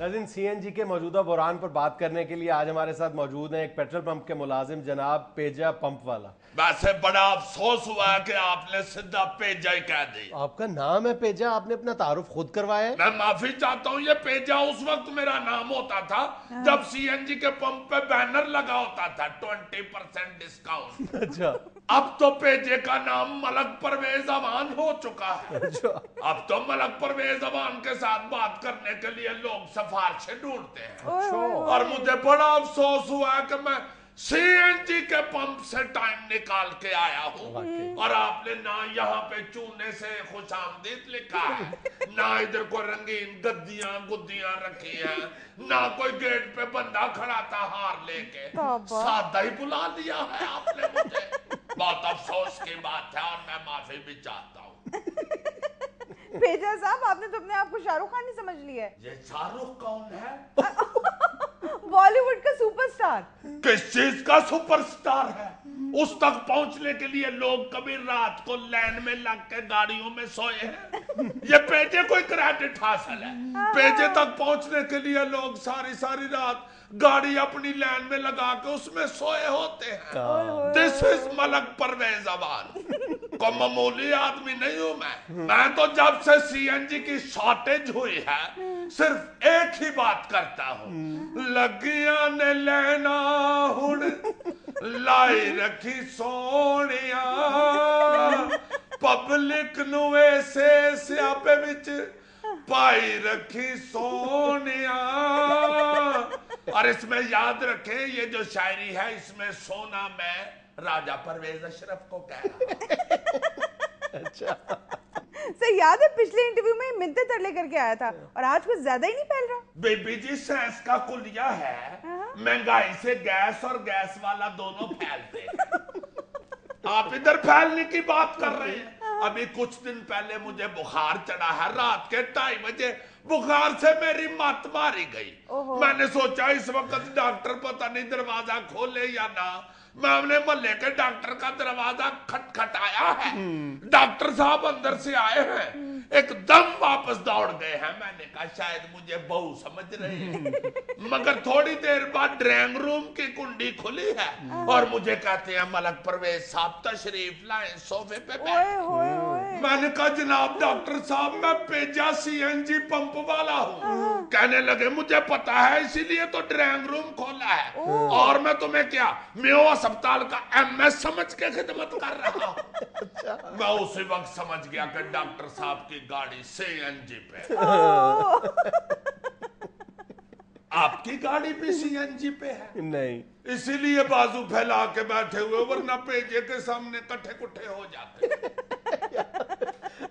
नाज़रीन, सीएनजी के मौजूदा बहरान पर बात करने के लिए आज हमारे साथ मौजूद हैं एक पेट्रोल पंप के मुलाजिम जनाब पेजा पंप वाला। वैसे बड़ा अफसोस हुआ है कि आपने सीधा पेजा ही कह दी। आपका नाम है पेजा, आपने अपना तारुफ खुद करवाया है। मैं माफी चाहता हूँ, ये पेजा उस वक्त मेरा नाम होता था जब सीएनजी के पंप पे बैनर लगा होता था 20% डिस्काउंट। अच्छा, अब तो पेजे का नाम मलक परवेज अमान हो चुका है। अच्छा। अब तो मलक परवेज अमान के साथ बात करने के लिए लोग सिफारिशें ढूंढते हैं। और मुझे बड़ा अफसोस हुआ कि मैं सीएनजी के पंप से टाइम निकाल के आया हूँ और आपने ना यहाँ पे चूने से खुशामदीद लिखा है, ना इधर को रंगीन गद्दियां गुद्दियां रखी हैं, ना कोई गेट पे बंदा खड़ा था हार लेके, सादा ही बुला लिया है आपने मुझे। बहुत अफसोस की बात है और मैं माफी भी चाहता हूँ। पेजा साहब, आपने तो अपने आप को शाहरुख खान ही समझ लिया है। ये शाहरुख कौन है? बॉलीवुड का सुपरस्टार। किस चीज का सुपरस्टार है? उस तक पहुंचने के लिए लोग कभी रात को लाइन में लग के गाड़ियों में सोए हैं। ये पेजे कोई क्रेडिट हासिल है? पेजे तक पहुंचने के लिए लोग सारी सारी रात गाड़ी अपनी लाइन में लगा के उसमें सोए होते हैं। दिस इज मलक परवेज अमान। को मामूली आदमी नहीं हूं मैं तो जब से सीएनजी की शॉर्टेज हुई है सिर्फ एक ही बात करता हूं, लगिया ने लेना हुण लाई रखी सोनिया, पब्लिक नु ऐसे स्यापे विच पाई रखी सोनिया। और इसमें याद रखें, ये जो शायरी है इसमें सोना मैं राजा परवेज अशरफ को कह रहा। अच्छा, सर याद है पिछले इंटरव्यू में मिन्नतें तरले करके आया था और आज कुछ ज्यादा ही नहीं फैल रहा। बेबी जी, साइंस का कुलिया है, महंगाई से गैस और गैस वाला दोनों फैलते हैं। आप इधर फैलने की बात कर रहे हैं। अभी कुछ दिन पहले मुझे बुखार चढ़ा है, रात के 2:30 बजे बुखार से मेरी मत मारी गई। मैंने सोचा इस वक्त डॉक्टर पता नहीं दरवाजा खोले या ना। मैं अपने मोहल्ले के डॉक्टर का दरवाजा खटखटाया है, डॉक्टर साहब अंदर से आए हैं, एकदम वापस दौड़ गए हैं। मैंने कहा शायद मुझे बहू समझ रहे हैं। मगर थोड़ी देर बाद ड्राइंग रूम की कुंडी खुली है और मुझे कहते हैं मलक परवेज साहब तशरीफ लाएं, सोफे पे बैठे। मैंने कहा जनाब डॉक्टर साहब, मैं पेजा सीएनजी पंप वाला हूँ। कहने लगे मुझे पता है, इसीलिए तो ड्राइंग रूम खोला है। और मैं तुम्हें क्या मेयो अस्पताल का एमएस समझ के खिदमत कर रहा हूँ। मैं उसी वक्त समझ गया कि डॉक्टर साहब की गाड़ी सीएनजी पे। आपकी गाड़ी भी सीएनजी पे है? नहीं, इसीलिए बाजू फैला के बैठे हुए, वरना पेजे के सामने कट्ठे कुट्ठे हो जाते।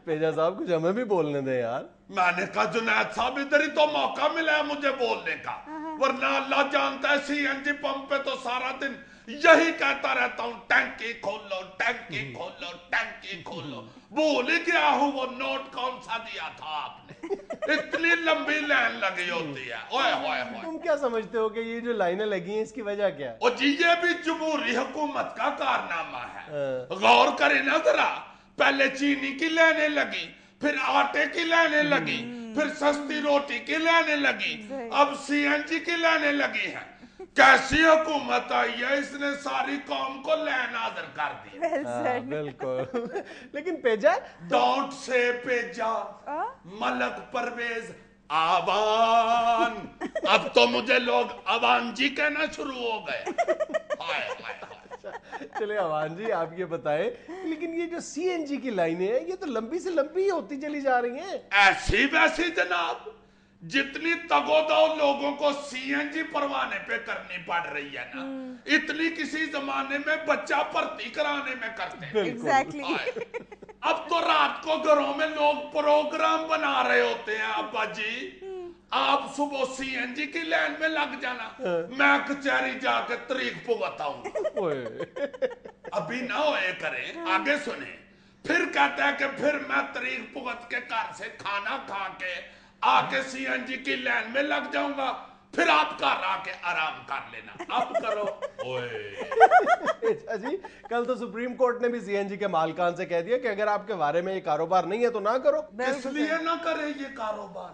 पेजा साहब कुछ हमें भी बोलने दें यार। मैंने कहा जुनैद साहब इधर ही तो मौका मिला है मुझे बोलने का, वरना अल्लाह जानता है सीएनजी पंप पे तो सारा दिन यही कहता रहता हूँ, टैंकी खोल लो, टैंकी खोल लो, टैंकी खोल लो। भूल ही गया हूँ वो नोट कौन सा दिया था आपने। इतनी लंबी लाइन लगी होती है। ओए होए होए। तुम क्या समझते हो कि ये जो लाइनें लगी हैं इसकी वजह क्या है? और जी ये भी जमहूरी हुकूमत का कारनामा है। गौर करें ना जरा, पहले चीनी की लाइनें लगी, फिर आटे की लाइनें लगी, फिर सस्ती रोटी की लाइनें लगी, अब सीएनजी की लाइनें लगी हैं। कैसी हुकूमत आई है, इसने सारी कौम को लाइन हाजिर कर दी। बिल्कुल। लेकिन पेजा, डोंट से पेजा, मलक परवेज आवान। अब तो मुझे लोग अवान जी कहना शुरू हो गए। हाय हाय हाय। चले अवान जी, आप ये बताएं, लेकिन ये जो सीएनजी की लाइनें हैं ये तो लंबी से लंबी होती चली जा रही हैं। ऐसी वैसी जनाब, जितनी तगोदो लोगों को सीएनजी परवाने पे करनी पड़ रही है ना, इतनी किसी जमाने में बच्चा भर्ती कराने में करते हैं। एग्जैक्टली। अब तो रात को घरों में लोग प्रोग्राम बना रहे होते हैं, अब्बा जी आप सुबह सीएनजी की लाइन में लग जाना, मैं कचहरी जाके तारीख भुगताऊंगा। अभी ना होए करें, आगे सुने। फिर कहता है कि फिर मैं तारीख भुगत के घर से खाना खा के आके सीएनजी की लाइन में लग जाऊंगा। फिर आप घर आके आराम कर लेना, अब करो। ओए अच्छा जी, कल तो सुप्रीम कोर्ट ने भी सीएनजी के मालिकान से कह दिया कि अगर आपके बारे में ये कारोबार नहीं है तो ना करो। इसलिए ना करे ये कारोबार,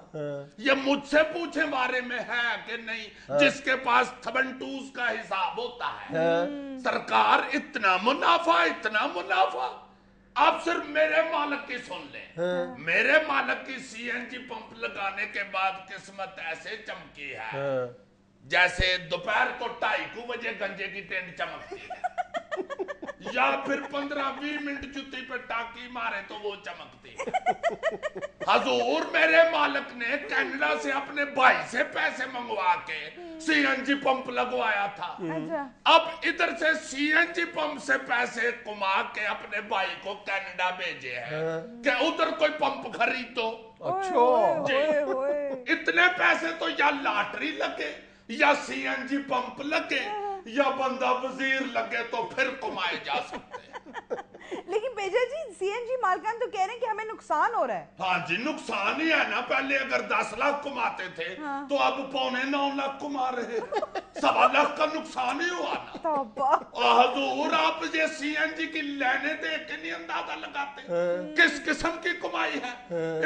ये मुझसे पूछे बारे में है कि नहीं, जिसके पास थबनटूस का हिसाब होता है। सरकार इतना मुनाफा, इतना मुनाफा। आप सिर्फ मेरे मालिक की सुन लें, मेरे मालिक की सीएनजी पंप लगाने के बाद किस्मत ऐसे चमकी है जैसे दोपहर को 2:30 बजे गंजे की टेंट चमकती है, या फिर 15-20 मिनट जुत्ती पे टाकी मारे तो वो चमकती है। हजूर मेरे मालिक ने कनाडा से अपने भाई से पैसे मंगवा के सीएनजी पंप लगवाया था। अब इधर से सीएनजी पंप से पैसे कमा के अपने भाई को कनाडा भेजे हैं कि उधर कोई पंप खरीदो। अच्छा, इतने पैसे तो या लॉटरी लगे, या सीएनजी पंप लगे, या बंदा वजीर लगे तो फिर कमाए जा सकते हैं। लेकिन पेजा जी, सीएनजी मालिकान तो कह रहे हैं कि हमें नुकसान हो रहा है। हाँ जी, नुकसान ही है ना। पहले अगर 10 लाख कमाते थे तो अब 8.25 लाख कमा रहे, 1.25 लाख का नुकसान ही हुआ ना। हजूर आप ये सीएनजी की लाइनें देख के नहीं अंदाजा लगाते किस किस्म की कमाई है।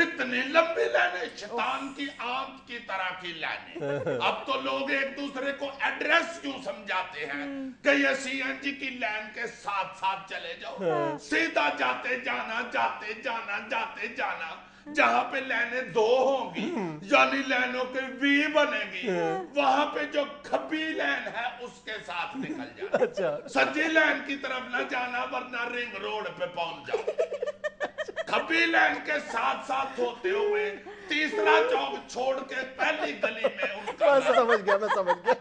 इतनी लंबी लाइनें, शैतान की आंत की तरह की लाइनें। अब तो लोग एक दूसरे को एड्रेस क्यों समझाते हैं कि ये सीएनजी की लाइन के साथ साथ चले जाओ, सीधा जाते जाना, जाते जाना, जाते जाना। जहां पे लाइनें 2 होंगी यानी लाइनों के वी बनेगी, वहां पे जो खब्बी लाइन है उसके साथ निकल जाना। अच्छा, सज्जी लाइन की तरफ न जाना वरना रिंग रोड पे पहुंच जाओ। खब्बी लाइन के साथ साथ होते हुए तीसरा चौक छोड़ के पहली गली में उनका मैं समझ गया।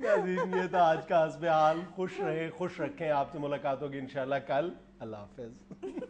नाज़रीन, ये था आज का हस्बे हाल। खुश रहे, खुश रखें। आपसे मुलाकात होगी इंशाल्लाह कल। अल्लाह हाफिज।